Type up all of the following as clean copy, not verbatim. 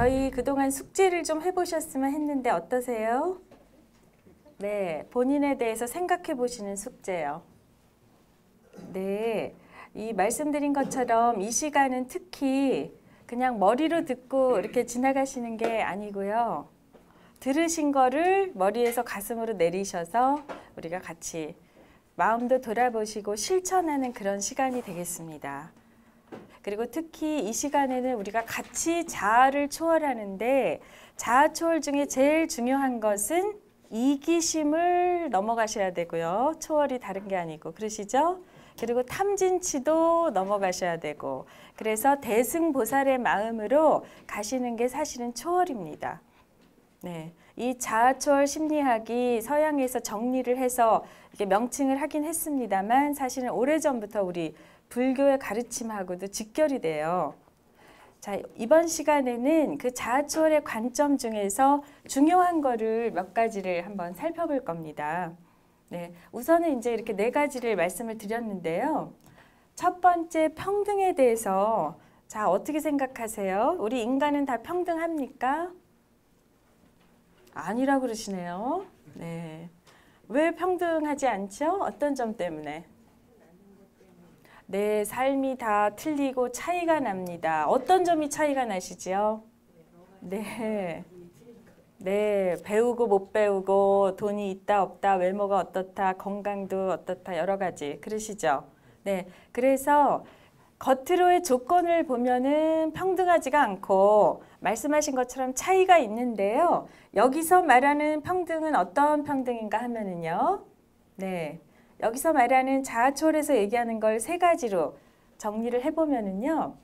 저희 그동안 숙제를 좀 해보셨으면 했는데 어떠세요? 네, 본인에 대해서 생각해 보시는 숙제요. 네, 이 말씀드린 것처럼 이 시간은 특히 그냥 머리로 듣고 이렇게 지나가시는 게 아니고요. 들으신 거를 머리에서 가슴으로 내리셔서 우리가 같이 마음도 돌아보시고 실천하는 그런 시간이 되겠습니다. 그리고 특히 이 시간에는 우리가 같이 자아를 초월하는데 자아 초월 중에 제일 중요한 것은 이기심을 넘어가셔야 되고요. 초월이 다른 게 아니고 그러시죠? 그리고 탐진치도 넘어가셔야 되고 그래서 대승보살의 마음으로 가시는 게 사실은 초월입니다. 네, 이 자아초월 심리학이 서양에서 정리를 해서 이렇게 명칭을 하긴 했습니다만 사실은 오래전부터 우리 불교의 가르침하고도 직결이 돼요. 자, 이번 시간에는 그 자아초월의 관점 중에서 중요한 거를 몇 가지를 한번 살펴볼 겁니다. 네, 우선은 이제 이렇게 네 가지를 말씀을 드렸는데요. 첫 번째 평등에 대해서 자, 어떻게 생각하세요? 우리 인간은 다 평등합니까? 아니라고 그러시네요. 네. 왜 평등하지 않죠? 어떤 점 때문에? 네, 삶이 다 틀리고 차이가 납니다. 어떤 점이 차이가 나시지요? 네. 네, 배우고 못 배우고 돈이 있다 없다 외모가 어떻다 건강도 어떻다 여러 가지 그러시죠. 네, 그래서 겉으로의 조건을 보면은 평등하지가 않고 말씀하신 것처럼 차이가 있는데요. 여기서 말하는 평등은 어떤 평등인가 하면은요. 네, 여기서 말하는 자아초월에서 얘기하는 걸 세 가지로 정리를 해보면은요.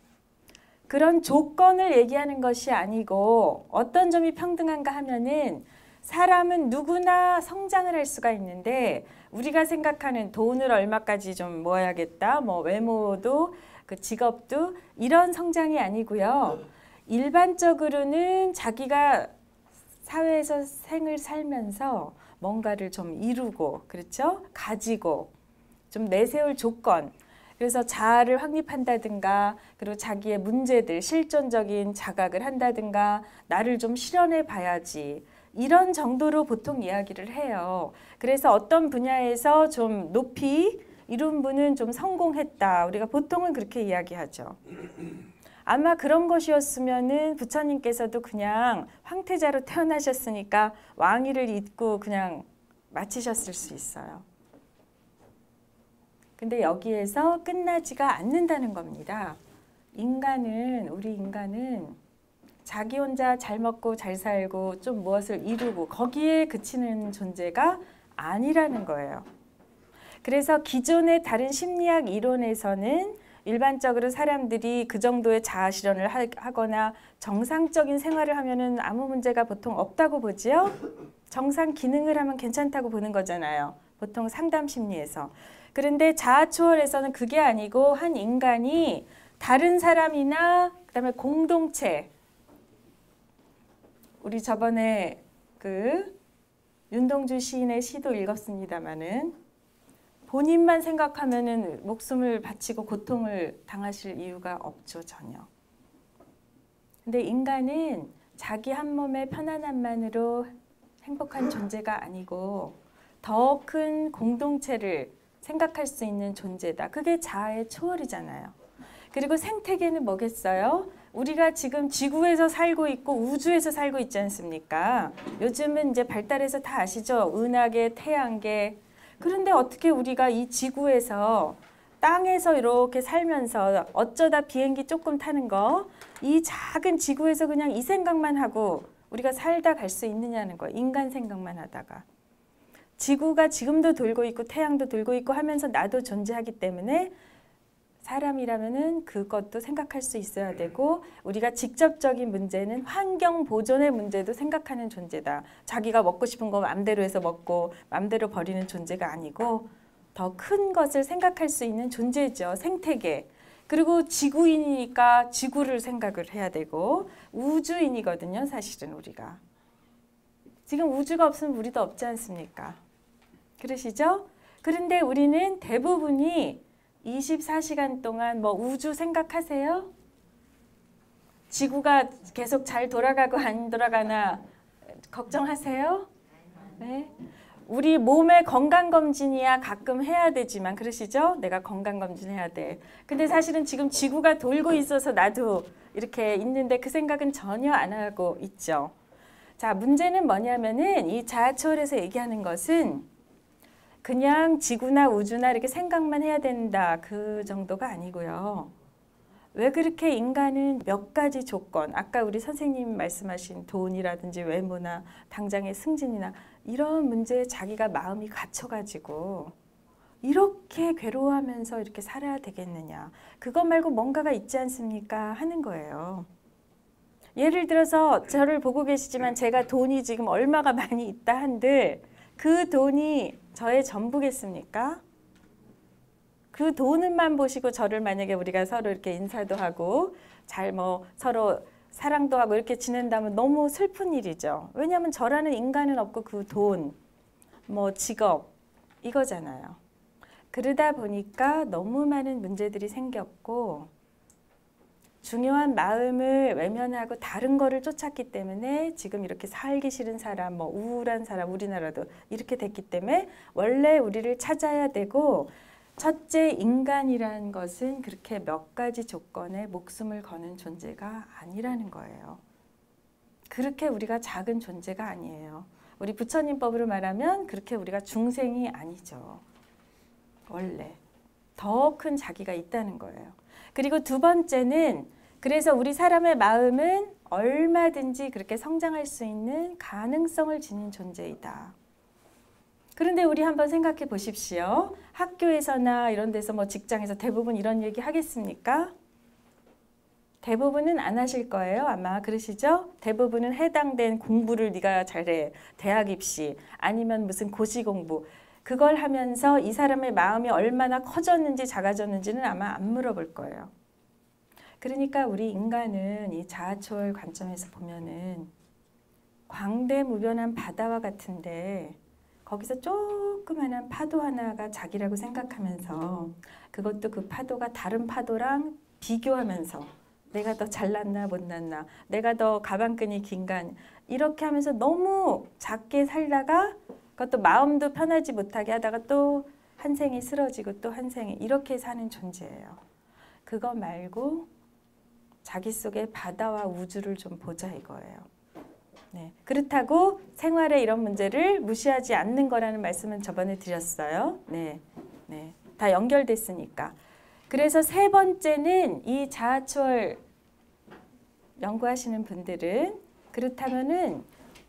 그런 조건을 얘기하는 것이 아니고 어떤 점이 평등한가 하면은 사람은 누구나 성장을 할 수가 있는데 우리가 생각하는 돈을 얼마까지 좀 모아야겠다, 뭐 외모도 그 직업도 이런 성장이 아니고요. 일반적으로는 자기가 사회에서 생을 살면서 뭔가를 좀 이루고 그렇죠? 가지고 좀 내세울 조건 그래서 자아를 확립한다든가 그리고 자기의 문제들 실존적인 자각을 한다든가 나를 좀 실현해 봐야지 이런 정도로 보통 이야기를 해요. 그래서 어떤 분야에서 좀 높이 이룬 분은 좀 성공했다. 우리가 보통은 그렇게 이야기하죠. 아마 그런 것이었으면은 부처님께서도 그냥 황태자로 태어나셨으니까 왕위를 잇고 그냥 마치셨을 수 있어요. 근데 여기에서 끝나지가 않는다는 겁니다. 우리 인간은 자기 혼자 잘 먹고 잘 살고 좀 무엇을 이루고 거기에 그치는 존재가 아니라는 거예요. 그래서 기존의 다른 심리학 이론에서는 일반적으로 사람들이 그 정도의 자아 실현을 하거나 정상적인 생활을 하면은 아무 문제가 보통 없다고 보지요. 정상 기능을 하면 괜찮다고 보는 거잖아요. 보통 상담 심리에서. 그런데 자아 초월에서는 그게 아니고 한 인간이 다른 사람이나 그다음에 공동체 우리 저번에 그 윤동주 시인의 시도 읽었습니다마는 본인만 생각하면은 목숨을 바치고 고통을 당하실 이유가 없죠, 전혀. 근데 인간은 자기 한 몸의 편안함만으로 행복한 존재가 아니고 더 큰 공동체를 생각할 수 있는 존재다. 그게 자아의 초월이잖아요. 그리고 생태계는 뭐겠어요? 우리가 지금 지구에서 살고 있고 우주에서 살고 있지 않습니까? 요즘은 이제 발달해서 다 아시죠? 은하계, 태양계. 그런데 어떻게 우리가 이 지구에서 땅에서 이렇게 살면서 어쩌다 비행기 조금 타는 거 이 작은 지구에서 그냥 이 생각만 하고 우리가 살다 갈 수 있느냐는 거예요. 인간 생각만 하다가. 지구가 지금도 돌고 있고 태양도 돌고 있고 하면서 나도 존재하기 때문에 사람이라면은 그것도 생각할 수 있어야 되고 우리가 직접적인 문제는 환경 보존의 문제도 생각하는 존재다. 자기가 먹고 싶은 거 마음대로 해서 먹고 마음대로 버리는 존재가 아니고 더 큰 것을 생각할 수 있는 존재죠. 생태계. 그리고 지구인이니까 지구를 생각을 해야 되고 우주인이거든요. 사실은 우리가. 지금 우주가 없으면 우리도 없지 않습니까? 그러시죠? 그런데 우리는 대부분이 24시간 동안 뭐 우주 생각하세요? 지구가 계속 잘 돌아가고 안 돌아가나 걱정하세요? 네. 우리 몸의 건강검진이야 가끔 해야 되지만 그러시죠? 내가 건강검진 해야 돼. 근데 사실은 지금 지구가 돌고 있어서 나도 이렇게 있는데 그 생각은 전혀 안 하고 있죠. 자, 문제는 뭐냐면은 이 자아초월에서 얘기하는 것은 그냥 지구나 우주나 이렇게 생각만 해야 된다. 그 정도가 아니고요. 왜 그렇게 인간은 몇 가지 조건, 아까 우리 선생님 말씀하신 돈이라든지 외모나 당장의 승진이나 이런 문제에 자기가 마음이 갇혀가지고 이렇게 괴로워하면서 이렇게 살아야 되겠느냐. 그거 말고 뭔가가 있지 않습니까? 하는 거예요. 예를 들어서 저를 보고 계시지만 제가 돈이 지금 얼마가 많이 있다 한들 그 돈이 저의 전부겠습니까? 그 돈만 보시고 저를 만약에 우리가 서로 이렇게 인사도 하고 잘 뭐 서로 사랑도 하고 이렇게 지낸다면 너무 슬픈 일이죠. 왜냐하면 저라는 인간은 없고 그 돈, 뭐 직업 이거잖아요. 그러다 보니까 너무 많은 문제들이 생겼고 중요한 마음을 외면하고 다른 거를 쫓았기 때문에 지금 이렇게 살기 싫은 사람, 뭐 우울한 사람, 우리나라도 이렇게 됐기 때문에 원래 우리를 찾아야 되고 첫째, 인간이라는 것은 그렇게 몇 가지 조건에 목숨을 거는 존재가 아니라는 거예요. 그렇게 우리가 작은 존재가 아니에요. 우리 부처님법으로 말하면 그렇게 우리가 중생이 아니죠. 원래 더 큰 자기가 있다는 거예요. 그리고 두 번째는 그래서 우리 사람의 마음은 얼마든지 그렇게 성장할 수 있는 가능성을 지닌 존재이다. 그런데 우리 한번 생각해 보십시오. 학교에서나 이런 데서 뭐 직장에서 대부분 이런 얘기 하겠습니까? 대부분은 안 하실 거예요. 아마 그러시죠? 대부분은 해당된 공부를 네가 잘해. 대학 입시 아니면 무슨 고시 공부. 그걸 하면서 이 사람의 마음이 얼마나 커졌는지 작아졌는지는 아마 안 물어볼 거예요. 그러니까 우리 인간은 이 자아초월 관점에서 보면은 광대무변한 바다와 같은데 거기서 조그마한 파도 하나가 자기라고 생각하면서 그것도 그 파도가 다른 파도랑 비교하면서 내가 더 잘났나 못났나 내가 더 가방끈이 긴가 이렇게 하면서 너무 작게 살다가 그것도 마음도 편하지 못하게 하다가 또 한 생이 쓰러지고 또 한 생이 이렇게 사는 존재예요. 그거 말고 자기 속에 바다와 우주를 좀 보자 이거예요. 네. 그렇다고 생활에 이런 문제를 무시하지 않는 거라는 말씀은 저번에 드렸어요. 네. 네. 다 연결됐으니까. 그래서 세 번째는 이 자아초월 연구하시는 분들은 그렇다면은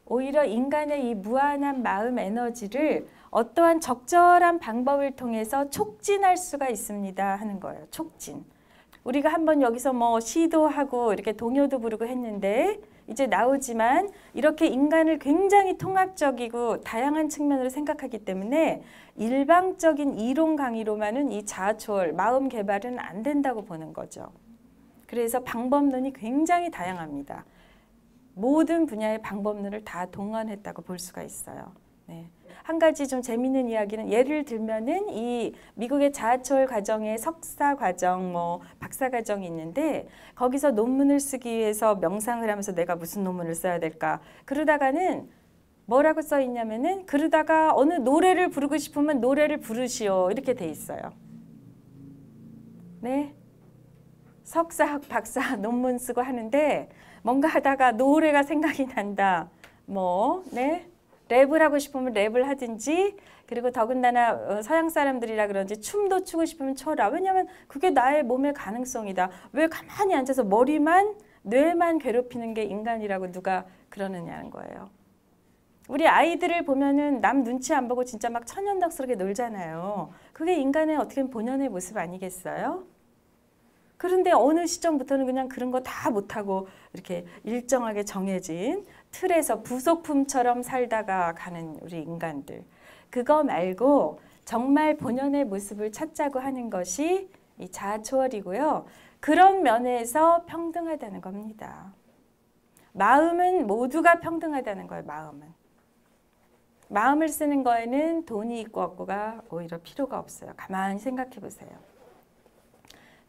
오히려 인간의 이 무한한 마음 에너지를 어떠한 적절한 방법을 통해서 촉진할 수가 있습니다 하는 거예요. 촉진. 우리가 한번 여기서 뭐 시도 하고 이렇게 동요도 부르고 했는데 이제 나오지만 이렇게 인간을 굉장히 통합적이고 다양한 측면으로 생각하기 때문에 일방적인 이론 강의로만은 이 자아초월, 마음 개발은 안 된다고 보는 거죠. 그래서 방법론이 굉장히 다양합니다. 모든 분야의 방법론을 다 동원했다고 볼 수가 있어요. 네. 한 가지 좀 재미있는 이야기는 예를 들면은 이 미국의 자아초월 과정에 석사 과정, 뭐 박사 과정이 있는데 거기서 논문을 쓰기 위해서 명상을 하면서 내가 무슨 논문을 써야 될까 그러다가는 뭐라고 써 있냐면은 그러다가 어느 노래를 부르고 싶으면 노래를 부르시오 이렇게 돼 있어요. 네. 석사, 박사 논문 쓰고 하는데 뭔가 하다가 노래가 생각이 난다. 뭐, 네. 랩을 하고 싶으면 랩을 하든지 그리고 더군다나 서양 사람들이라 그런지 춤도 추고 싶으면 춰라. 왜냐하면 그게 나의 몸의 가능성이다. 왜 가만히 앉아서 머리만 뇌만 괴롭히는 게 인간이라고 누가 그러느냐는 거예요. 우리 아이들을 보면은 남 눈치 안 보고 진짜 막 천연덕스럽게 놀잖아요. 그게 인간의 어떻게 보면 본연의 모습 아니겠어요? 그런데 어느 시점부터는 그냥 그런 거 다 못하고 이렇게 일정하게 정해진 틀에서 부속품처럼 살다가 가는 우리 인간들. 그거 말고 정말 본연의 모습을 찾자고 하는 것이 이 자아초월이고요. 그런 면에서 평등하다는 겁니다. 마음은 모두가 평등하다는 거예요. 마음은. 마음을 쓰는 거에는 돈이 있고 없고가 오히려 필요가 없어요. 가만히 생각해 보세요.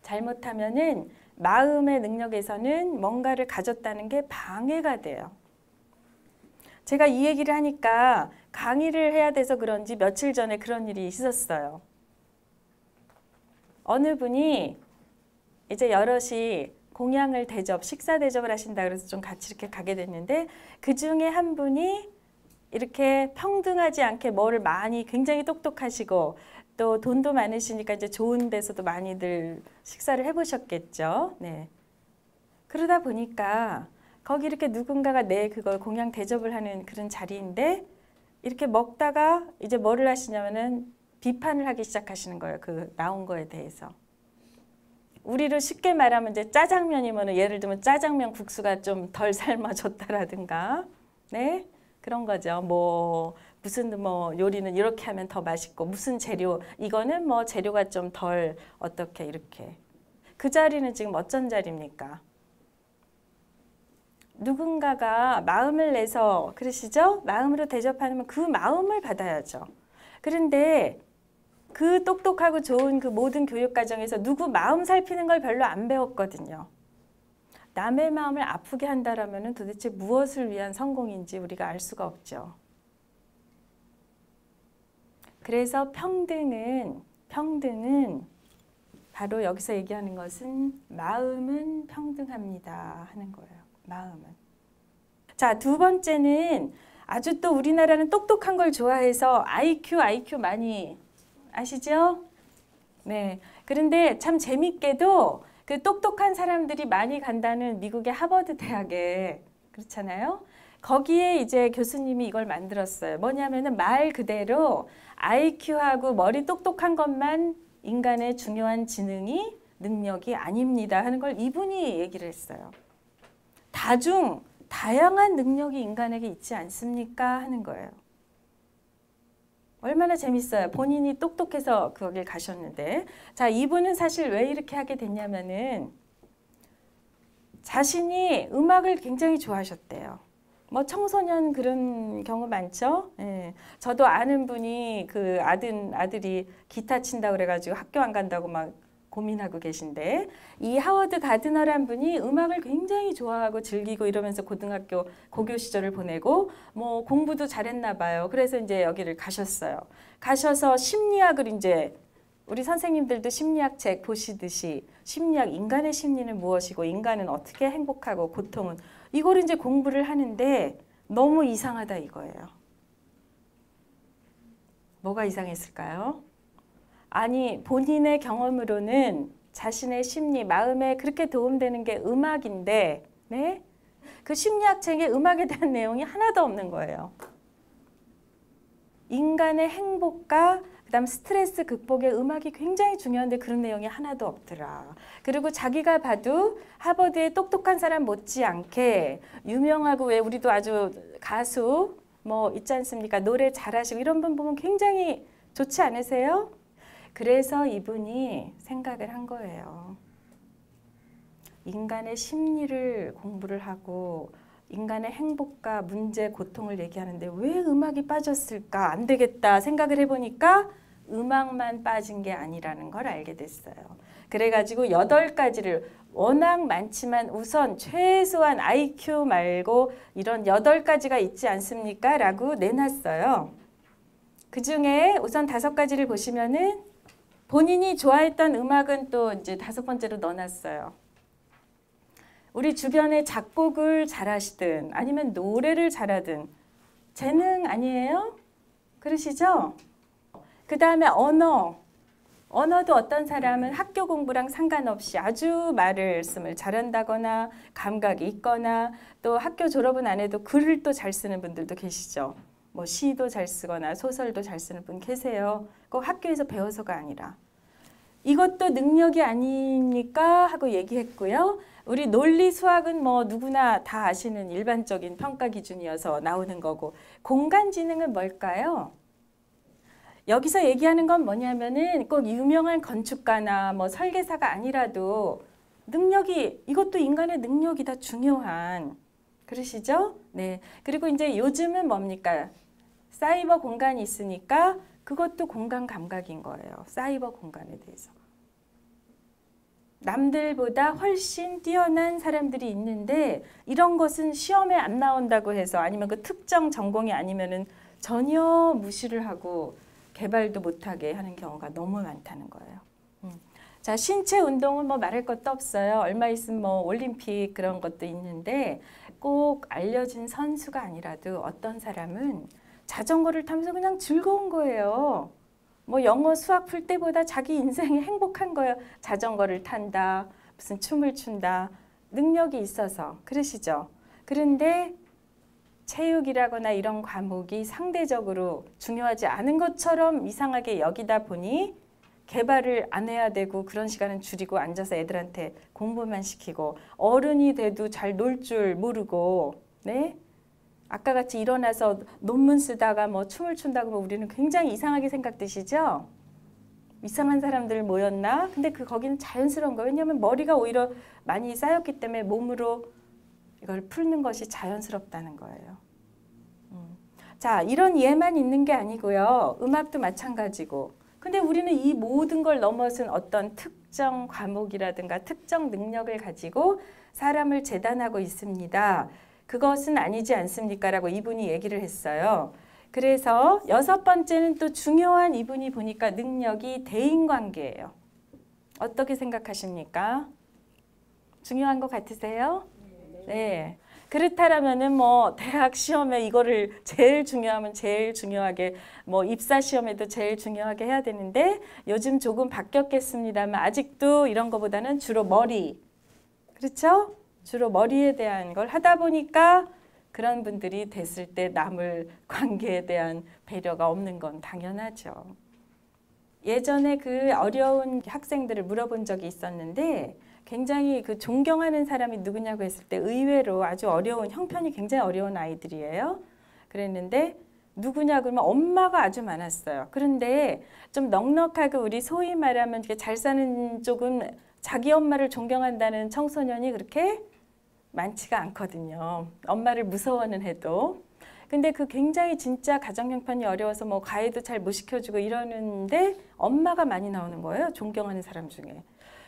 잘못하면은 마음의 능력에서는 뭔가를 가졌다는 게 방해가 돼요. 제가 이 얘기를 하니까 강의를 해야 돼서 그런지 며칠 전에 그런 일이 있었어요. 어느 분이 이제 여럿이 공양을 식사 대접을 하신다 그래서 좀 같이 이렇게 가게 됐는데 그 중에 한 분이 이렇게 평등하지 않게 뭐를 많이 굉장히 똑똑하시고 또 돈도 많으시니까 이제 좋은 데서도 많이들 식사를 해보셨겠죠. 네. 그러다 보니까 거기 이렇게 누군가가 그걸 공양 대접을 하는 그런 자리인데 이렇게 먹다가 이제 뭐를 하시냐면은 비판을 하기 시작하시는 거예요. 그 나온 거에 대해서. 우리로 쉽게 말하면 이제 짜장면이면 예를 들면 짜장면 국수가 좀 덜 삶아졌다라든가, 네 그런 거죠. 무슨 요리는 이렇게 하면 더 맛있고 무슨 재료 이거는 재료가 좀 덜 어떻게 이렇게. 그 자리는 지금 어쩐 자리입니까? 누군가가 마음을 내서 그러시죠? 마음으로 대접하면 그 마음을 받아야죠. 그런데 그 똑똑하고 좋은 그 모든 교육 과정에서 누구 마음 살피는 걸 별로 안 배웠거든요. 남의 마음을 아프게 한다라면 도대체 무엇을 위한 성공인지 우리가 알 수가 없죠. 그래서 평등은 바로 여기서 얘기하는 것은 마음은 평등합니다 하는 거예요. 마음은. 자, 두 번째는 아주 또 우리나라는 똑똑한 걸 좋아해서 IQ 많이 아시죠? 네. 그런데 참 재밌게도 그 똑똑한 사람들이 많이 간다는 미국의 하버드 대학에 그렇잖아요. 거기에 이제 교수님이 이걸 만들었어요. 뭐냐면은 말 그대로 IQ하고 머리 똑똑한 것만 인간의 중요한 능력이 아닙니다 하는 걸 이분이 얘기를 했어요. 다양한 능력이 인간에게 있지 않습니까? 하는 거예요. 얼마나 재밌어요. 본인이 똑똑해서 거길 가셨는데. 자, 이분은 사실 왜 이렇게 하게 됐냐면은 자신이 음악을 굉장히 좋아하셨대요. 청소년 그런 경우 많죠. 예. 저도 아는 분이 그 아들이 기타 친다고 그래가지고 학교 안 간다고 막 고민하고 계신데 이 하워드 가드너란 분이 음악을 굉장히 좋아하고 즐기고 이러면서 고등학교 고교 시절을 보내고 공부도 잘했나 봐요. 그래서 이제 여기를 가셨어요. 가셔서 심리학을 이제 우리 선생님들도 심리학 책 보시듯이 인간의 심리는 무엇이고 인간은 어떻게 행복하고 고통은 이걸 이제 공부를 하는데 너무 이상하다 이거예요. 뭐가 이상했을까요? 아니 본인의 경험으로는 자신의 심리, 마음에 그렇게 도움되는 게 음악인데 네? 그 심리학 책에 음악에 대한 내용이 하나도 없는 거예요. 인간의 행복과 그다음 스트레스 극복에 음악이 굉장히 중요한데 그런 내용이 하나도 없더라. 그리고 자기가 봐도 하버드의 똑똑한 사람 못지않게 유명하고 왜 우리도 아주 가수 있지 않습니까? 노래 잘하시고 이런 분 보면 굉장히 좋지 않으세요? 그래서 이분이 생각을 한 거예요. 인간의 심리를 공부를 하고 인간의 행복과 문제, 고통을 얘기하는데 왜 음악이 빠졌을까? 안 되겠다 생각을 해보니까 음악만 빠진 게 아니라는 걸 알게 됐어요. 그래가지고 8가지를 워낙 많지만 우선 최소한 IQ 말고 이런 8가지가 있지 않습니까? 라고 내놨어요. 그 중에 우선 5가지를 보시면은 본인이 좋아했던 음악은 또 이제 5번째로 넣어놨어요. 우리 주변에 작곡을 잘하시든 아니면 노래를 잘하든 재능 아니에요? 그러시죠? 그 다음에 언어도 어떤 사람은 학교 공부랑 상관없이 아주 말씀을 잘한다거나 감각이 있거나 또 학교 졸업은 안 해도 글을 또 잘 쓰는 분들도 계시죠. 시도 잘 쓰거나 소설도 잘 쓰는 분 계세요. 꼭 학교에서 배워서가 아니라. 이것도 능력이 아닙니까? 하고 얘기했고요. 우리 논리 수학은 누구나 다 아시는 일반적인 평가 기준이어서 나오는 거고 공간지능은 뭘까요? 여기서 얘기하는 건 뭐냐면은 꼭 유명한 건축가나 설계사가 아니라도 이것도 인간의 능력이다 중요한. 그러시죠? 네. 그리고 이제 요즘은 뭡니까? 사이버 공간이 있으니까 그것도 공간 감각인 거예요. 사이버 공간에 대해서. 남들보다 훨씬 뛰어난 사람들이 있는데 이런 것은 시험에 안 나온다고 해서 아니면 그 특정 전공이 아니면은 전혀 무시를 하고 개발도 못하게 하는 경우가 너무 많다는 거예요. 자, 신체 운동은 뭐 말할 것도 없어요. 얼마 있으면 뭐 올림픽 그런 것도 있는데 꼭 알려진 선수가 아니라도 어떤 사람은 자전거를 타면서 그냥 즐거운 거예요. 뭐 영어 수학 풀 때보다 자기 인생이 행복한 거예요. 자전거를 탄다, 무슨 춤을 춘다, 능력이 있어서 그러시죠. 그런데 체육이라거나 이런 과목이 상대적으로 중요하지 않은 것처럼 이상하게 여기다 보니 개발을 안 해야 되고 그런 시간은 줄이고 앉아서 애들한테 공부만 시키고 어른이 돼도 잘 놀 줄 모르고 네? 아까 같이 일어나서 논문 쓰다가 뭐 춤을 춘다고 하면 우리는 굉장히 이상하게 생각되시죠? 이상한 사람들 모였나? 근데 거기는 자연스러운 거예요. 왜냐하면 머리가 오히려 많이 쌓였기 때문에 몸으로 이걸 풀는 것이 자연스럽다는 거예요. 자, 이런 예만 있는 게 아니고요. 음악도 마찬가지고. 근데 우리는 이 모든 걸 넘어선 어떤 특정 과목이라든가 특정 능력을 가지고 사람을 재단하고 있습니다. 그것은 아니지 않습니까? 라고 이분이 얘기를 했어요. 그래서 6번째는 또 중요한 이분이 보니까 능력이 대인관계예요. 어떻게 생각하십니까? 중요한 것 같으세요? 네. 그렇다면은 뭐 대학 시험에 이거를 제일 중요하면 제일 중요하게 뭐 입사 시험에도 제일 중요하게 해야 되는데 요즘 조금 바뀌었겠습니다만 아직도 이런 거보다는 주로 머리. 그렇죠? 주로 머리에 대한 걸 하다 보니까 그런 분들이 됐을 때 남을 관계에 대한 배려가 없는 건 당연하죠. 예전에 그 어려운 학생들을 물어본 적이 있었는데 굉장히 그 존경하는 사람이 누구냐고 했을 때 의외로 아주 어려운 형편이 굉장히 어려운 아이들이에요. 그랬는데 누구냐 그러면 엄마가 아주 많았어요. 그런데 좀 넉넉하고 우리 소위 말하면 잘 사는 쪽은 자기 엄마를 존경한다는 청소년이 그렇게 많지가 않거든요. 엄마를 무서워는 해도. 근데 그 굉장히 진짜 가정 형편이 어려워서 뭐 과외도 잘 못 시켜주고 이러는데 엄마가 많이 나오는 거예요. 존경하는 사람 중에.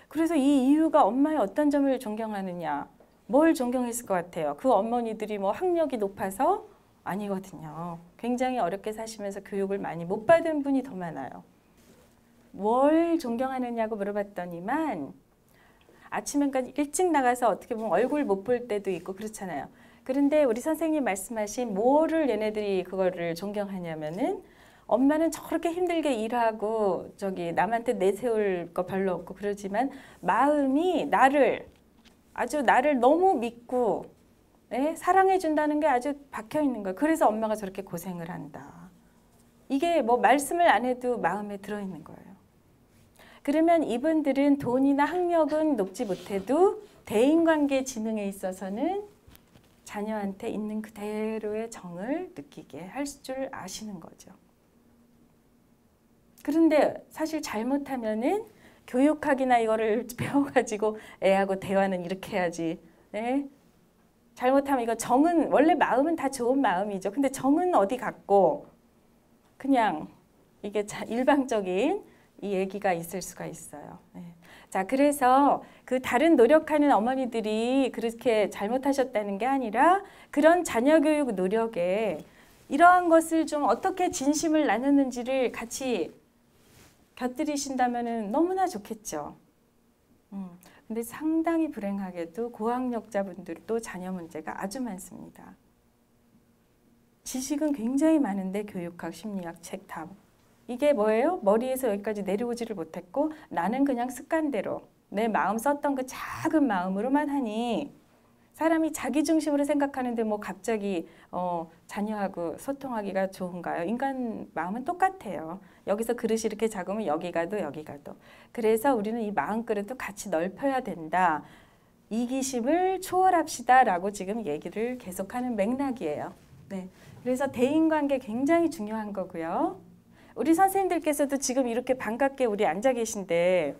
그래서 이 이유가 엄마의 어떤 점을 존경하느냐. 뭘 존경했을 것 같아요. 그 어머니들이 뭐 학력이 높아서 아니거든요. 굉장히 어렵게 사시면서 교육을 많이 못 받은 분이 더 많아요. 뭘 존경하느냐고 물어봤더니만 아침에 일찍 나가서 어떻게 보면 얼굴 못 볼 때도 있고 그렇잖아요. 그런데 우리 선생님 말씀하신 뭐를 얘네들이 그거를 존경하냐면은 엄마는 저렇게 힘들게 일하고 저기 남한테 내세울 거 별로 없고 그러지만 마음이 나를 너무 믿고 네? 사랑해 준다는 게 아주 박혀 있는 거예요. 그래서 엄마가 저렇게 고생을 한다. 이게 뭐 말씀을 안 해도 마음에 들어 있는 거예요. 그러면 이분들은 돈이나 학력은 높지 못해도 대인관계 지능에 있어서는 자녀한테 있는 그대로의 정을 느끼게 할 줄 아시는 거죠. 그런데 사실 잘못하면은 교육학이나 이거를 배워가지고 애하고 대화는 이렇게 해야지. 네? 잘못하면 이거 정은 원래 마음은 다 좋은 마음이죠. 근데 정은 어디 갔고 그냥 이게 일방적인 이 얘기가 있을 수가 있어요. 네. 자, 그래서 그 다른 노력하는 어머니들이 그렇게 잘못하셨다는 게 아니라 그런 자녀 교육 노력에 이러한 것을 좀 어떻게 진심을 나눴는지를 같이 곁들이신다면 너무나 좋겠죠. 근데 상당히 불행하게도 고학력자분들도 자녀 문제가 아주 많습니다. 지식은 굉장히 많은데 교육학, 심리학, 책 다. 이게 뭐예요? 머리에서 여기까지 내려오지를 못했고 나는 그냥 습관대로 내 마음 썼던 그 작은 마음으로만 하니 사람이 자기 중심으로 생각하는데 뭐 갑자기 자녀하고 소통하기가 좋은가요? 인간 마음은 똑같아요. 여기서 그릇이 이렇게 작으면 여기 가도 여기 가도. 그래서 우리는 이 마음 그릇도 같이 넓혀야 된다. 이기심을 초월합시다 라고 지금 얘기를 계속하는 맥락이에요. 네. 그래서 대인관계 굉장히 중요한 거고요. 우리 선생님들께서도 지금 이렇게 반갑게 우리 앉아 계신데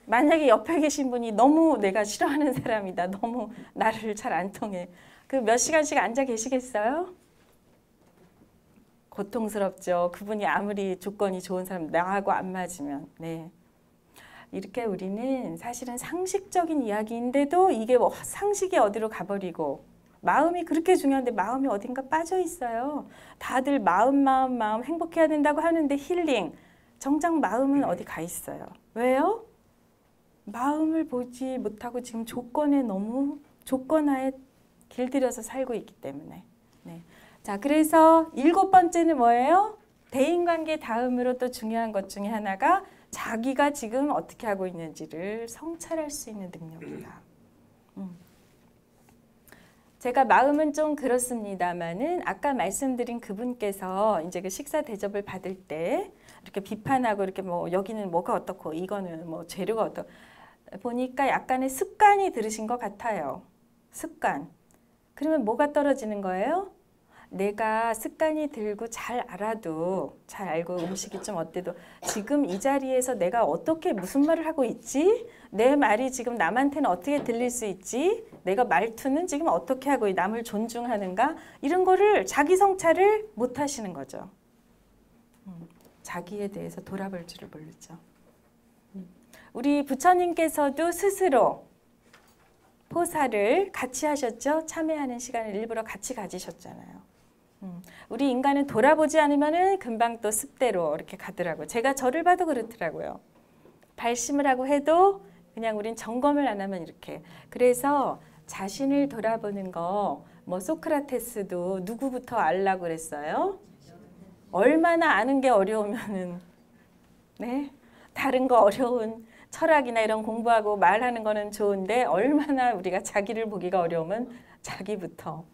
만약에 옆에 계신 분이 너무 내가 싫어하는 사람이다. 너무 나를 잘 안 통해. 그 몇 시간씩 앉아 계시겠어요? 고통스럽죠. 그분이 아무리 조건이 좋은 사람 나하고 안 맞으면. 네. 이렇게 우리는 사실은 상식적인 이야기인데도 이게 뭐 상식이 어디로 가버리고 마음이 그렇게 중요한데 마음이 어딘가 빠져 있어요. 다들 마음 행복해야 된다고 하는데 힐링, 정작 마음은 어디 가 있어요. 왜요? 마음을 보지 못하고 지금 조건에 너무 조건하에 길들여서 살고 있기 때문에. 네. 자, 그래서 7번째는 뭐예요? 대인관계 다음으로 또 중요한 것 중에 하나가 자기가 지금 어떻게 하고 있는지를 성찰할 수 있는 능력이다. 제가 마음은 좀 그렇습니다만은 아까 말씀드린 그분께서 이제 그 식사 대접을 받을 때 이렇게 비판하고 이렇게 뭐 여기는 뭐가 어떻고 이거는 뭐 재료가 어떻고 보니까 약간의 습관이 들으신 것 같아요. 습관. 그러면 뭐가 떨어지는 거예요? 내가 습관이 들고 잘 알아도 잘 알고 음식이 좀 어때도 지금 이 자리에서 내가 어떻게 무슨 말을 하고 있지? 내 말이 지금 남한테는 어떻게 들릴 수 있지? 내가 말투는 지금 어떻게 하고 남을 존중하는가? 이런 거를 자기 성찰을 못 하시는 거죠. 자기에 대해서 돌아볼 줄을 모르죠. 우리 부처님께서도 스스로 포사를 같이 하셨죠. 참회하는 시간을 일부러 같이 가지셨잖아요. 우리 인간은 돌아보지 않으면 금방 또 습대로 이렇게 가더라고요. 제가 저를 봐도 그렇더라고요. 발심을 하고 해도 그냥 우린 점검을 안 하면 이렇게. 그래서 자신을 돌아보는 거 뭐 소크라테스도 누구부터 알라고 그랬어요? 얼마나 아는 게 어려우면은 네? 다른 거 어려운 철학이나 이런 공부하고 말하는 거는 좋은데 얼마나 우리가 자기를 보기가 어려우면 자기부터.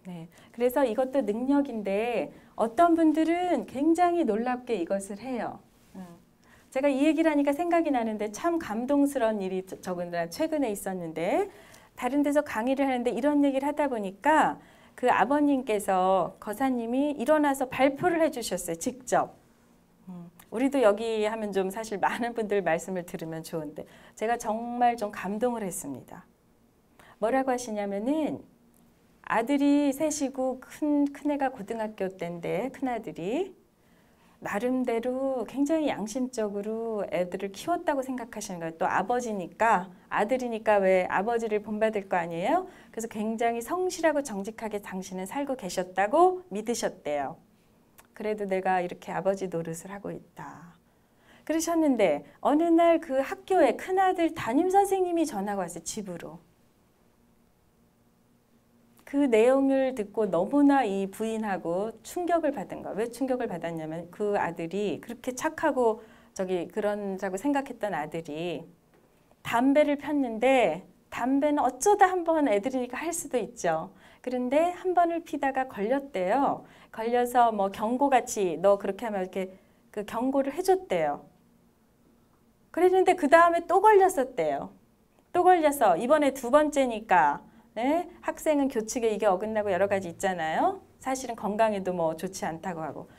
네. 그래서 이것도 능력인데 어떤 분들은 굉장히 놀랍게 이것을 해요. 제가 이 얘기를 하니까 생각이 나는데 참 감동스러운 일이 최근에 있었는데 다른 데서 강의를 하는데 이런 얘기를 하다 보니까 그 아버님께서 거사님이 일어나서 발표를 해주셨어요. 직접. 우리도 여기 하면 좀 사실 많은 분들 말씀을 들으면 좋은데 제가 정말 좀 감동을 했습니다. 뭐라고 하시냐면은 아들이 셋이고 큰애가 고등학교 때인데 큰아들이 나름대로 굉장히 양심적으로 애들을 키웠다고 생각하시는 거예요. 또 아버지니까 아들이니까 왜 아버지를 본받을 거 아니에요? 그래서 굉장히 성실하고 정직하게 당신은 살고 계셨다고 믿으셨대요. 그래도 내가 이렇게 아버지 노릇을 하고 있다. 그러셨는데 어느 날 그 학교에 큰아들 담임선생님이 전화가 왔어요. 집으로. 그 내용을 듣고 너무나 이 부인하고 충격을 받은 거예요. 왜 충격을 받았냐면 그 아들이 그렇게 착하고 그런다고 생각했던 아들이 담배를 폈는데 담배는 어쩌다 한번 애들이니까 할 수도 있죠. 그런데 한 번을 피다가 걸렸대요. 걸려서 뭐 경고같이 너 그렇게 하면 이렇게 그 경고를 해줬대요. 그랬는데 그 다음에 또 걸렸었대요. 또 걸려서 이번에 2번째니까 네? 학생은 교칙에 이게 어긋나고 여러 가지 있잖아요. 사실은 건강에도 뭐 좋지 않다고 하고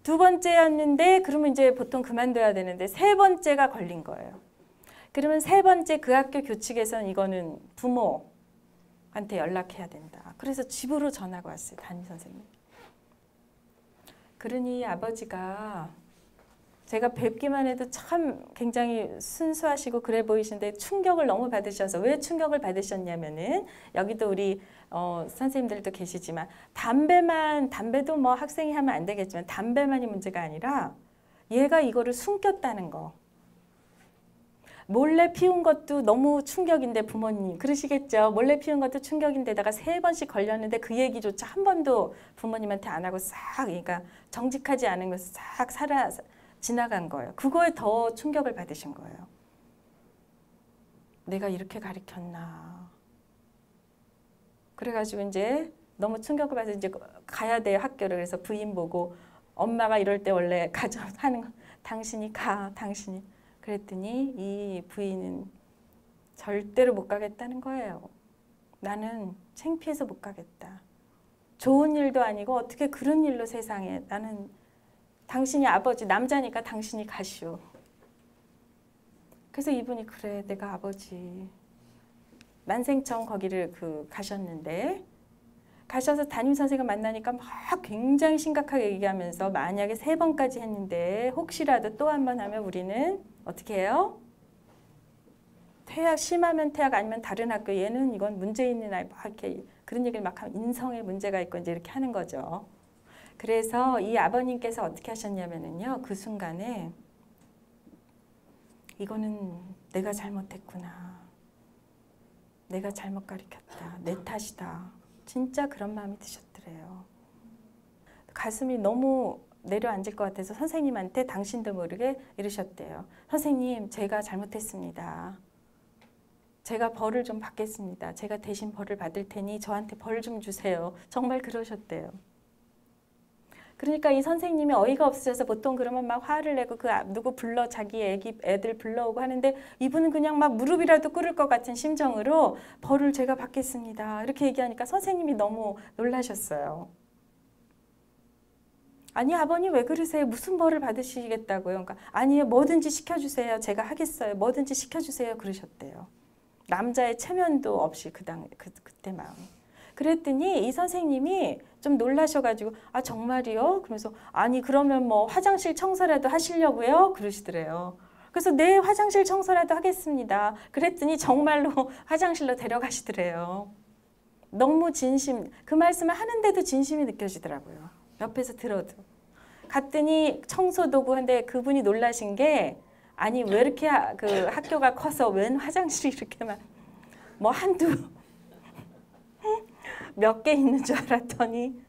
2번째였는데 그러면 이제 보통 그만둬야 되는데 3번째가 걸린 거예요. 그러면 3번째 그 학교 교칙에서는 이거는 부모한테 연락해야 된다. 그래서 집으로 전화가 왔어요. 담임선생님. 그러니 아버지가 제가 뵙기만 해도 참 굉장히 순수하시고 그래 보이시는데 충격을 너무 받으셔서 왜 충격을 받으셨냐면은 여기도 우리 선생님들도 계시지만 담배도 뭐 학생이 하면 안 되겠지만 담배만이 문제가 아니라 얘가 이거를 숨겼다는 거. 몰래 피운 것도 너무 충격인데 부모님 그러시겠죠. 몰래 피운 것도 충격인데다가 3번씩 걸렸는데 그 얘기조차 한 번도 부모님한테 안 하고 싹 그러니까 정직하지 않은 것을 싹 지나간 거예요. 그거에 더 충격을 받으신 거예요. 내가 이렇게 가르쳤나. 그래가지고 이제 너무 충격을 받아서 이제 가야 돼요, 학교를. 그래서 부인 보고 엄마가 이럴 때 원래 하는 거 당신이 가, 당신이. 그랬더니 이 부인은 절대로 못 가겠다는 거예요. 나는 창피해서 못 가겠다. 좋은 일도 아니고 어떻게 그런 일로 세상에 나는 당신이 아버지, 남자니까 당신이 가시오. 그래서 이분이 그래, 내가 아버지. 만생청 거기를 가셨는데 가셔서 담임선생님 만나니까 막 굉장히 심각하게 얘기하면서 만약에 3번까지 했는데 혹시라도 또 한 번 하면 우리는 어떻게 해요? 퇴학 심하면 퇴학 아니면 다른 학교 얘는 이건 문제 있는 아이 막 이렇게 그런 얘기를 막 하면 인성에 문제가 있고 이제 이렇게 하는 거죠. 그래서 이 아버님께서 어떻게 하셨냐면은요. 그 순간에 이거는 내가 잘못했구나. 내가 잘못 가르쳤다. 내 탓이다. 진짜 그런 마음이 드셨더래요. 가슴이 너무 내려앉을 것 같아서 선생님한테 당신도 모르게 이러셨대요. 선생님, 제가 잘못했습니다. 제가 벌을 좀 받겠습니다. 제가 대신 벌을 받을 테니 저한테 벌 좀 주세요. 정말 그러셨대요. 그러니까 이 선생님이 어이가 없으셔서 보통 그러면 막 화를 내고 그 누구 불러 자기 애들 불러오고 하는데 이분은 그냥 막 무릎이라도 꿇을 것 같은 심정으로 벌을 제가 받겠습니다. 이렇게 얘기하니까 선생님이 너무 놀라셨어요. 아니 아버님 왜 그러세요? 무슨 벌을 받으시겠다고요? 그러니까 아니요 뭐든지 시켜주세요. 제가 하겠어요. 뭐든지 시켜주세요. 그러셨대요. 남자의 체면도 없이 그때 마음이. 그랬더니 이 선생님이 좀 놀라셔가지고 아 정말이요? 그러면서 아니 그러면 뭐 화장실 청소라도 하시려고요? 그러시더래요. 그래서 네 화장실 청소라도 하겠습니다. 그랬더니 정말로 화장실로 데려가시더래요. 너무 진심, 그 말씀을 하는데도 진심이 느껴지더라고요. 옆에서 들어도. 갔더니 청소도구 한데 그분이 놀라신 게 아니 왜 이렇게 그 학교가 커서 웬 화장실이 이렇게만 뭐 한두 몇 개 있는 줄 알았더니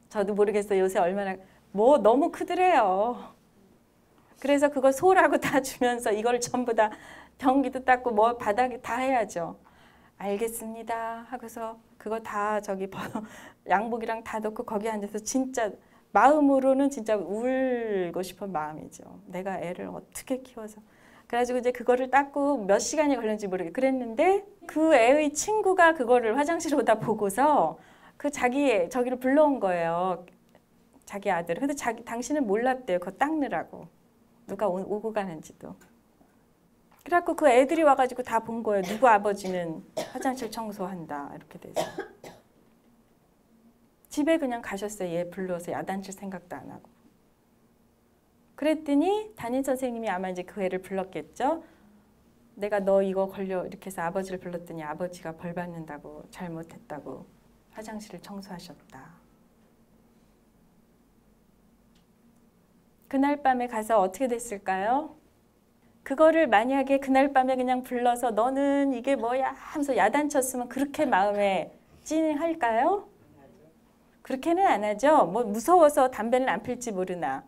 저도 모르겠어요. 요새 얼마나 뭐 너무 크더래요. 그래서 그거 소라고 다 주면서 이걸 전부 다 변기도 닦고 뭐 바닥에 다 해야죠. 알겠습니다 하고서 그거 다 저기 양복이랑 다 넣고 거기 앉아서 진짜 마음으로는 진짜 울고 싶은 마음이죠. 내가 애를 어떻게 키워서. 그래가지고 이제 그거를 닦고 몇 시간이 걸렸는지 모르겠어요. 그랬는데 그 애의 친구가 그거를 화장실에 오다 보고서 그 저기를 불러온 거예요. 자기 아들을. 근데 당신은 몰랐대요. 그거 닦느라고. 누가 오고 가는지도. 그래갖고 그 애들이 와가지고 다 본 거예요. 누구 아버지는 화장실 청소한다. 이렇게 돼서. 집에 그냥 가셨어요. 얘 불러서 야단칠 생각도 안 하고. 그랬더니 담임 선생님이 아마 이제 그 애를 불렀겠죠. 내가 너 이거 걸려 이렇게 해서 아버지를 불렀더니 아버지가 벌 받는다고 잘못했다고 화장실을 청소하셨다. 그날 밤에 가서 어떻게 됐을까요? 그거를 만약에 그날 밤에 그냥 불러서 너는 이게 뭐야 하면서 야단쳤으면 그렇게 마음에 찡할까요? 그렇게는 안 하죠. 뭐 무서워서 담배는 안 필지 모르나.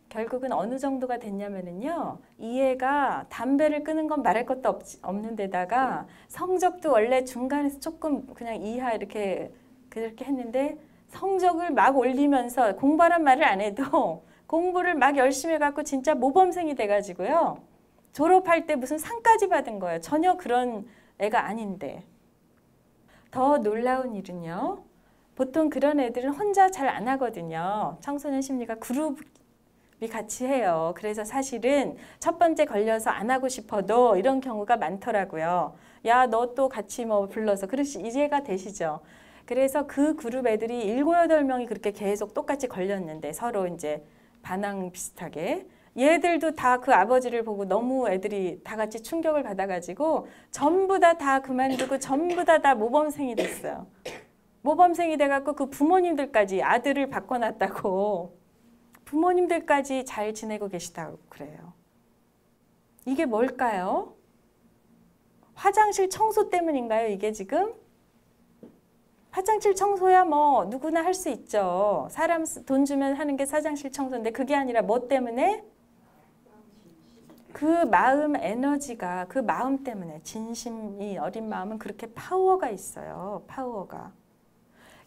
결국은 어느 정도가 됐냐면은요. 이 애가 담배를 끊은 건 말할 것도 없는 데다가 성적도 원래 중간에서 조금 그냥 이하 이렇게 그렇게 했는데 성적을 막 올리면서 공부하란 말을 안 해도 공부를 막 열심히 해갖고 진짜 모범생이 돼가지고요. 졸업할 때 무슨 상까지 받은 거예요. 전혀 그런 애가 아닌데. 더 놀라운 일은요. 보통 그런 애들은 혼자 잘 안 하거든요. 청소년 심리가 그룹이 같이 해요. 그래서 사실은 첫 번째 걸려서 안 하고 싶어도 이런 경우가 많더라고요. 야, 너 또 같이 뭐 불러서 이해가 되시죠? 그래서 그 그룹 애들이 7, 8명이 그렇게 계속 똑같이 걸렸는데 서로 이제 반항 비슷하게 얘들도 다 그 아버지를 보고 너무 애들이 다 같이 충격을 받아가지고 전부 다 그만두고 전부 다 모범생이 됐어요. 모범생이 돼갖고 그 부모님들까지 아들을 바꿔놨다고 부모님들까지 잘 지내고 계시다고 그래요. 이게 뭘까요? 화장실 청소 때문인가요? 이게 지금? 화장실 청소야 뭐 누구나 할 수 있죠. 사람 돈 주면 하는 게 화장실 청소인데 그게 아니라 뭐 때문에? 그 마음 에너지가 그 마음 때문에 진심이 어린 마음은 그렇게 파워가 있어요. 파워가.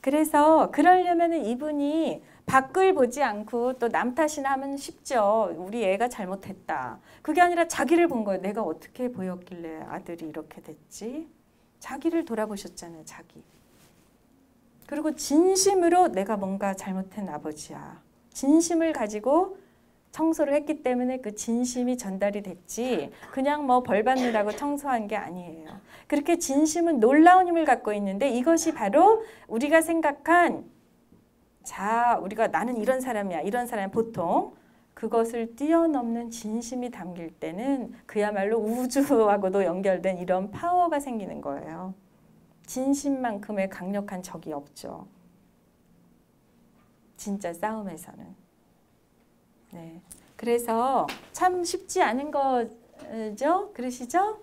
그래서 그러려면 이분이 밖을 보지 않고 또 남 탓이나 하면 쉽죠. 우리 애가 잘못했다. 그게 아니라 자기를 본 거예요. 내가 어떻게 보였길래 아들이 이렇게 됐지? 자기를 돌아보셨잖아요. 자기. 그리고 진심으로 내가 뭔가 잘못한 아버지야. 진심을 가지고 청소를 했기 때문에 그 진심이 전달이 됐지 그냥 뭐 벌 받느라고 청소한 게 아니에요. 그렇게 진심은 놀라운 힘을 갖고 있는데 이것이 바로 우리가 생각한 우리가 나는 이런 사람이야. 이런 사람이 보통 그것을 뛰어넘는 진심이 담길 때는 그야말로 우주하고도 연결된 이런 파워가 생기는 거예요. 진심만큼의 강력한 적이 없죠. 진짜 싸움에서는. 네. 그래서 참 쉽지 않은 거죠? 그러시죠?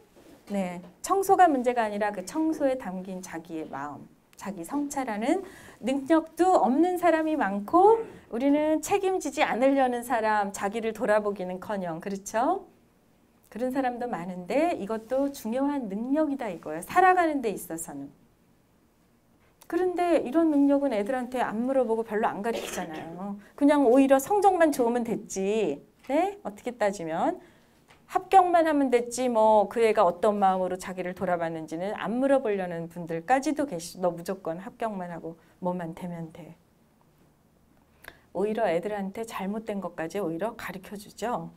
네. 청소가 문제가 아니라 그 청소에 담긴 자기의 마음, 자기 성찰하는 능력도 없는 사람이 많고 우리는 책임지지 않으려는 사람, 자기를 돌아보기는커녕, 그렇죠? 그런 사람도 많은데 이것도 중요한 능력이다 이거예요. 살아가는 데 있어서는. 그런데 이런 능력은 애들한테 안 물어보고 별로 안 가르치잖아요. 그냥 오히려 성적만 좋으면 됐지. 네? 어떻게 따지면. 합격만 하면 됐지 뭐 그 애가 어떤 마음으로 자기를 돌아봤는지는 안 물어보려는 분들까지도 너 무조건 합격만 하고 뭐만 되면 돼. 오히려 애들한테 잘못된 것까지 오히려 가르쳐주죠.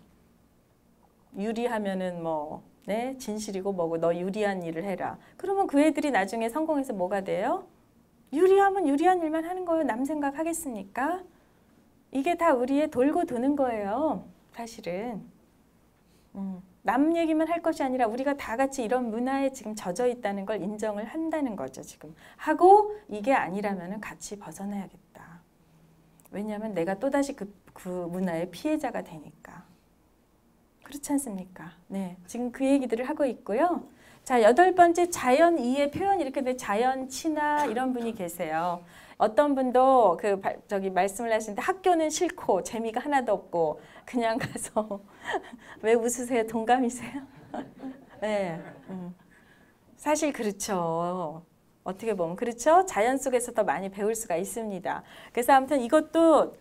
유리하면은 뭐 네? 진실이고 뭐고 너 유리한 일을 해라. 그러면 그 애들이 나중에 성공해서 뭐가 돼요? 유리하면 유리한 일만 하는 거예요. 남 생각하겠습니까? 이게 다 우리의 돌고 도는 거예요. 사실은. 남 얘기만 할 것이 아니라 우리가 다 같이 이런 문화에 지금 젖어 있다는 걸 인정을 한다는 거죠. 지금. 하고 이게 아니라면 같이 벗어나야겠다. 왜냐하면 내가 또다시 그 문화의 피해자가 되니까. 그렇지 않습니까? 네, 지금 그 얘기들을 하고 있고요. 자, 8번째 자연 이해 표현 이렇게 돼 자연 친화 이런 분이 계세요. 어떤 분도 저기 말씀을 하시는데 학교는 싫고 재미가 하나도 없고 그냥 가서 왜 웃으세요? 동감이세요? 네, 사실 그렇죠. 어떻게 보면 그렇죠. 자연 속에서 더 많이 배울 수가 있습니다. 그래서 아무튼 이것도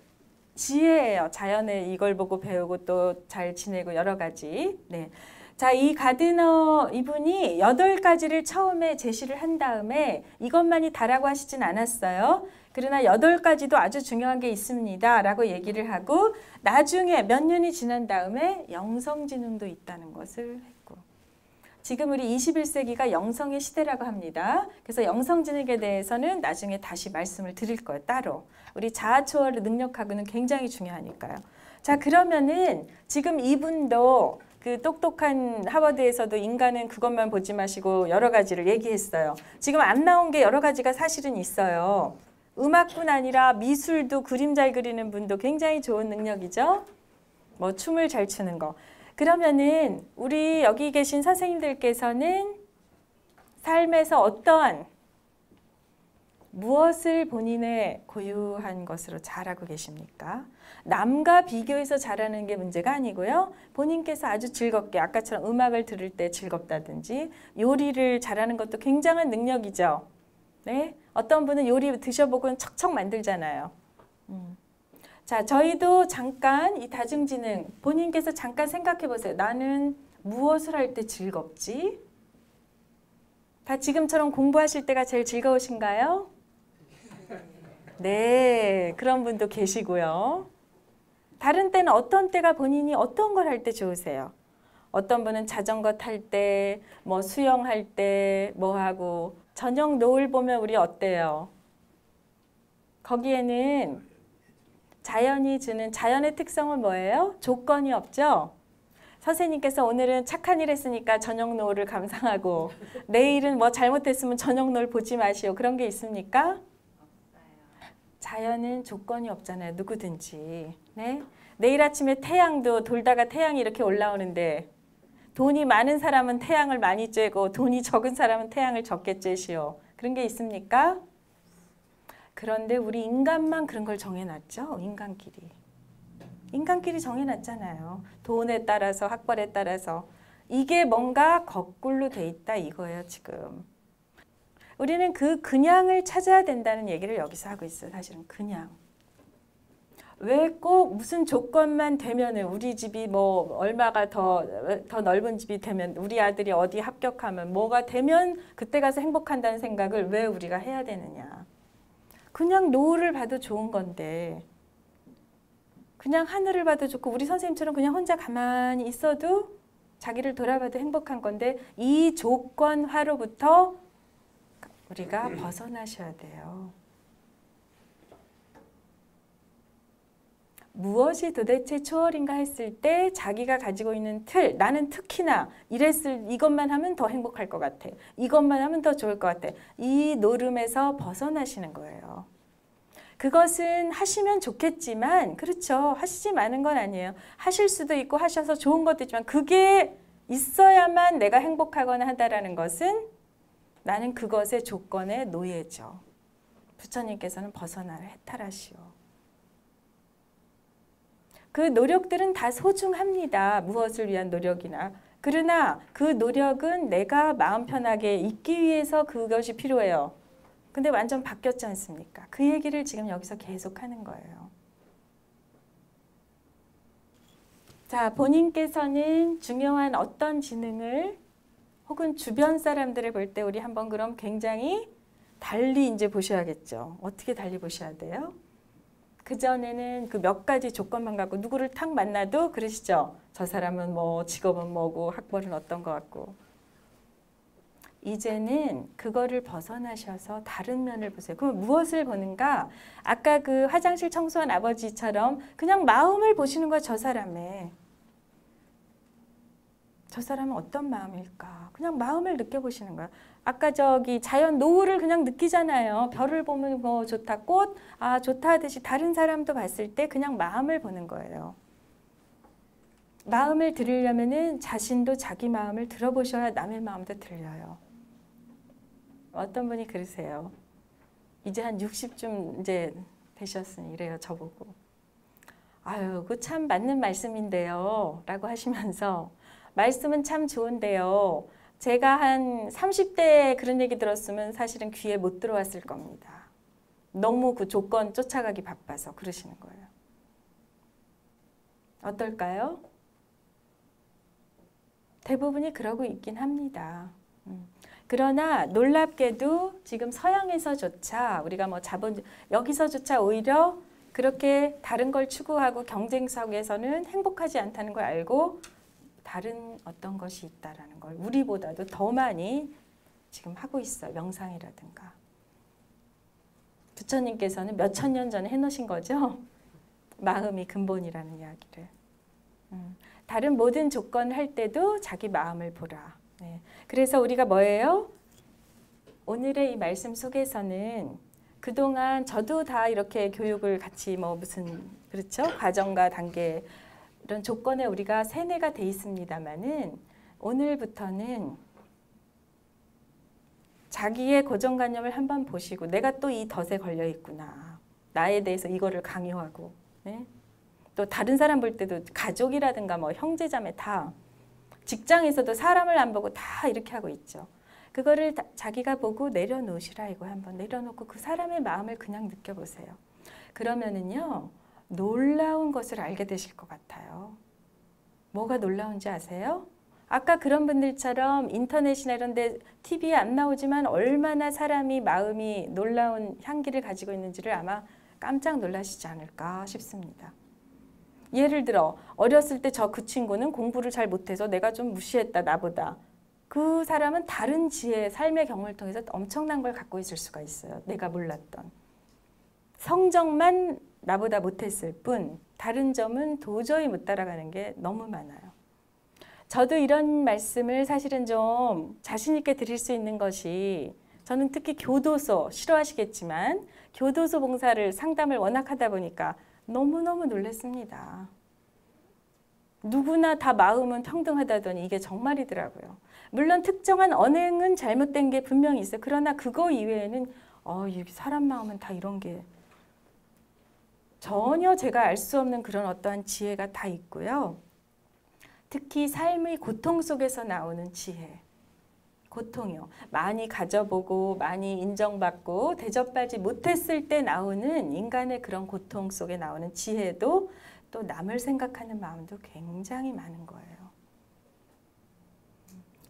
지혜예요. 자연에 이걸 보고 배우고 또 잘 지내고 여러 가지. 네. 자, 이 가드너 이분이 8가지를 처음에 제시를 한 다음에 이것만이 다라고 하시진 않았어요. 그러나 8가지도 아주 중요한 게 있습니다. 라고 얘기를 하고 나중에 몇 년이 지난 다음에 영성지능도 있다는 것을 했고 지금 우리 21세기가 영성의 시대라고 합니다. 그래서 영성지능에 대해서는 나중에 다시 말씀을 드릴 거예요. 따로. 우리 자아초월의 능력하고는 굉장히 중요하니까요. 자, 그러면은 지금 이분도 그 똑똑한 하버드에서도 인간은 그것만 보지 마시고 여러 가지를 얘기했어요. 지금 안 나온 게 여러 가지가 사실은 있어요. 음악뿐 아니라 미술도 그림 잘 그리는 분도 굉장히 좋은 능력이죠. 뭐 춤을 잘 추는 거. 그러면은 우리 여기 계신 선생님들께서는 삶에서 어떠한 무엇을 본인의 고유한 것으로 잘하고 계십니까? 남과 비교해서 잘하는 게 문제가 아니고요. 본인께서 아주 즐겁게 아까처럼 음악을 들을 때 즐겁다든지 요리를 잘하는 것도 굉장한 능력이죠. 네? 어떤 분은 요리 드셔보고는 척척 만들잖아요. 자, 저희도 잠깐 이 다중지능 본인께서 잠깐 생각해 보세요. 나는 무엇을 할 때 즐겁지? 다 지금처럼 공부하실 때가 제일 즐거우신가요? 네, 그런 분도 계시고요. 다른 때는 어떤 때가 본인이 어떤 걸 할 때 좋으세요? 어떤 분은 자전거 탈 때, 뭐 수영할 때, 뭐 하고 저녁 노을 보면 우리 어때요? 거기에는 자연이 주는 자연의 특성은 뭐예요? 조건이 없죠? 선생님께서 오늘은 착한 일 했으니까 저녁 노을을 감상하고 내일은 뭐 잘못했으면 저녁 노을 보지 마시오. 그런 게 있습니까? 자연은 조건이 없잖아요. 누구든지. 네? 내일 아침에 태양도 돌다가 태양이 이렇게 올라오는데 돈이 많은 사람은 태양을 많이 쬐고 돈이 적은 사람은 태양을 적게 쬐시오. 그런 게 있습니까? 그런데 우리 인간만 그런 걸 정해놨죠. 인간끼리. 인간끼리 정해놨잖아요. 돈에 따라서 학벌에 따라서. 이게 뭔가 거꾸로 돼 있다 이거예요. 지금. 우리는 그 그냥을 찾아야 된다는 얘기를 여기서 하고 있어요. 사실은 그냥. 왜 꼭 무슨 조건만 되면은 우리 집이 뭐 얼마가 더 넓은 집이 되면 우리 아들이 어디 합격하면 뭐가 되면 그때 가서 행복한다는 생각을 왜 우리가 해야 되느냐. 그냥 노을을 봐도 좋은 건데 그냥 하늘을 봐도 좋고 우리 선생님처럼 그냥 혼자 가만히 있어도 자기를 돌아봐도 행복한 건데 이 조건화로부터 우리가 벗어나셔야 돼요. 무엇이 도대체 초월인가 했을 때 자기가 가지고 있는 틀, 나는 특히나 이것만 하면 더 행복할 것 같아. 이것만 하면 더 좋을 것 같아. 이 노름에서 벗어나시는 거예요. 그것은 하시면 좋겠지만, 그렇죠. 하시지 마는 건 아니에요. 하실 수도 있고 하셔서 좋은 것도 있지만 그게 있어야만 내가 행복하거나 한다라는 것은 나는 그것의 조건의 노예죠. 부처님께서는 벗어나라 해탈하시오. 그 노력들은 다 소중합니다. 무엇을 위한 노력이나. 그러나 그 노력은 내가 마음 편하게 있기 위해서 그것이 필요해요. 근데 완전 바뀌었지 않습니까? 그 얘기를 지금 여기서 계속 하는 거예요. 자, 본인께서는 중요한 어떤 지능을 혹은 주변 사람들을 볼 때 우리 한번 그럼 굉장히 달리 이제 보셔야겠죠. 어떻게 달리 보셔야 돼요? 그전에는 그 몇 가지 조건만 갖고 누구를 탁 만나도 그러시죠. 저 사람은 뭐 직업은 뭐고 학벌은 어떤 것 같고. 이제는 그거를 벗어나셔서 다른 면을 보세요. 그럼 무엇을 보는가? 아까 그 화장실 청소한 아버지처럼 그냥 마음을 보시는 거야. 저 사람의. 저 사람은 어떤 마음일까? 그냥 마음을 느껴보시는 거야. 아까 저기 자연 노을을 그냥 느끼잖아요. 별을 보면 뭐 좋다, 꽃, 아 좋다 하듯이 다른 사람도 봤을 때 그냥 마음을 보는 거예요. 마음을 들으려면은 자신도 자기 마음을 들어보셔야 남의 마음도 들려요. 어떤 분이 그러세요. 이제 한 60쯤 이제 되셨으니 이래요. 저보고. 아유, 그 참 맞는 말씀인데요. 라고 하시면서 말씀은 참 좋은데요. 제가 한 30대에 그런 얘기 들었으면 사실은 귀에 못 들어왔을 겁니다. 너무 그 조건 쫓아가기 바빠서 그러시는 거예요. 어떨까요? 대부분이 그러고 있긴 합니다. 그러나 놀랍게도 지금 서양에서조차 우리가 뭐 여기서조차 오히려 그렇게 다른 걸 추구하고 경쟁 속에서는 행복하지 않다는 걸 알고 다른 어떤 것이 있다라는 걸 우리보다도 더 많이 지금 하고 있어요. 명상이라든가. 부처님께서는 몇천 년 전에 해놓으신 거죠. 마음이 근본이라는 이야기를. 다른 모든 조건을 할 때도 자기 마음을 보라. 네. 그래서 우리가 뭐예요? 오늘의 이 말씀 속에서는 그동안 저도 다 이렇게 교육을 같이 뭐 무슨 그렇죠? 과정과 단계 이런 조건에 우리가 세뇌가 돼 있습니다만은 오늘부터는 자기의 고정관념을 한번 보시고 내가 또 이 덫에 걸려 있구나. 나에 대해서 이거를 강요하고 네? 또 다른 사람 볼 때도 가족이라든가 뭐 형제자매 다 직장에서도 사람을 안 보고 다 이렇게 하고 있죠. 그거를 자기가 보고 내려놓으시라 이거 한번 내려놓고 그 사람의 마음을 그냥 느껴보세요. 그러면은요. 놀라운 것을 알게 되실 것 같아요. 뭐가 놀라운지 아세요? 아까 그런 분들처럼 인터넷이나 이런 데 TV에 안 나오지만 얼마나 사람이 마음이 놀라운 향기를 가지고 있는지를 아마 깜짝 놀라시지 않을까 싶습니다. 예를 들어 어렸을 때 그 친구는 공부를 잘 못해서 내가 좀 무시했다 나보다. 그 사람은 다른 지혜, 삶의 경험을 통해서 엄청난 걸 갖고 있을 수가 있어요. 내가 몰랐던. 성적만 나보다 못했을 뿐 다른 점은 도저히 못 따라가는 게 너무 많아요. 저도 이런 말씀을 사실은 좀 자신 있게 드릴 수 있는 것이 저는 특히 교도소, 싫어하시겠지만 교도소 봉사를 상담을 워낙 하다 보니까 너무너무 놀랐습니다. 누구나 다 마음은 평등하다더니 이게 정말이더라고요. 물론 특정한 언행은 잘못된 게 분명히 있어요. 그러나 그거 이외에는 사람 마음은 다 이런 게 전혀 제가 알 수 없는 그런 어떠한 지혜가 다 있고요. 특히 삶의 고통 속에서 나오는 지혜. 고통이요. 많이 가져보고 많이 인정받고 대접받지 못했을 때 나오는 인간의 그런 고통 속에 나오는 지혜도 또 남을 생각하는 마음도 굉장히 많은 거예요.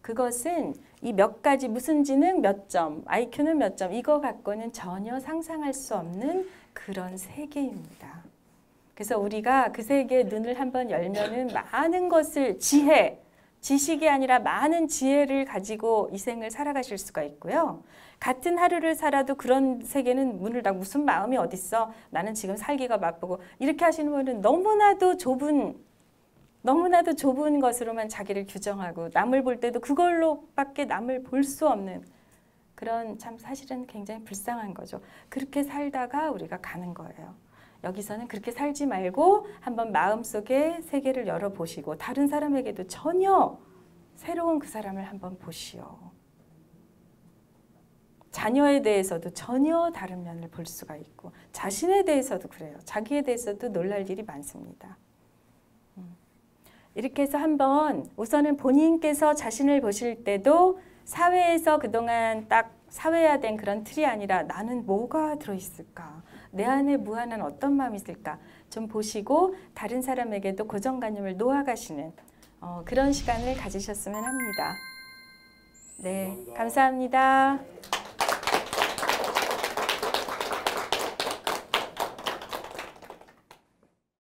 그것은 이 몇 가지 무슨 지능 몇 점, IQ는 몇 점 이거 갖고는 전혀 상상할 수 없는 그런 세계입니다. 그래서 우리가 그 세계의 눈을 한번 열면은 많은 것을 지혜, 지식이 아니라 많은 지혜를 가지고 이 생을 살아가실 수가 있고요. 같은 하루를 살아도 그런 세계는 문을 닫고 무슨 마음이 어딨어? 나는 지금 살기가 바쁘고 이렇게 하시는 분은 너무나도 좁은 것으로만 자기를 규정하고 남을 볼 때도 그걸로밖에 남을 볼 수 없는 그런 참 사실은 굉장히 불쌍한 거죠. 그렇게 살다가 우리가 가는 거예요. 여기서는 그렇게 살지 말고 한번 마음속에 세계를 열어보시고 다른 사람에게도 전혀 새로운 그 사람을 한번 보시오. 자녀에 대해서도 전혀 다른 면을 볼 수가 있고 자신에 대해서도 그래요. 자기에 대해서도 놀랄 일이 많습니다. 이렇게 해서 한번 우선은 본인께서 자신을 보실 때도 사회에서 그동안 딱 사회화된 그런 틀이 아니라 나는 뭐가 들어있을까? 내 안에 무한한 어떤 마음이 있을까? 좀 보시고 다른 사람에게도 고정관념을 놓아가시는 그런 시간을 가지셨으면 합니다. 네, 감사합니다.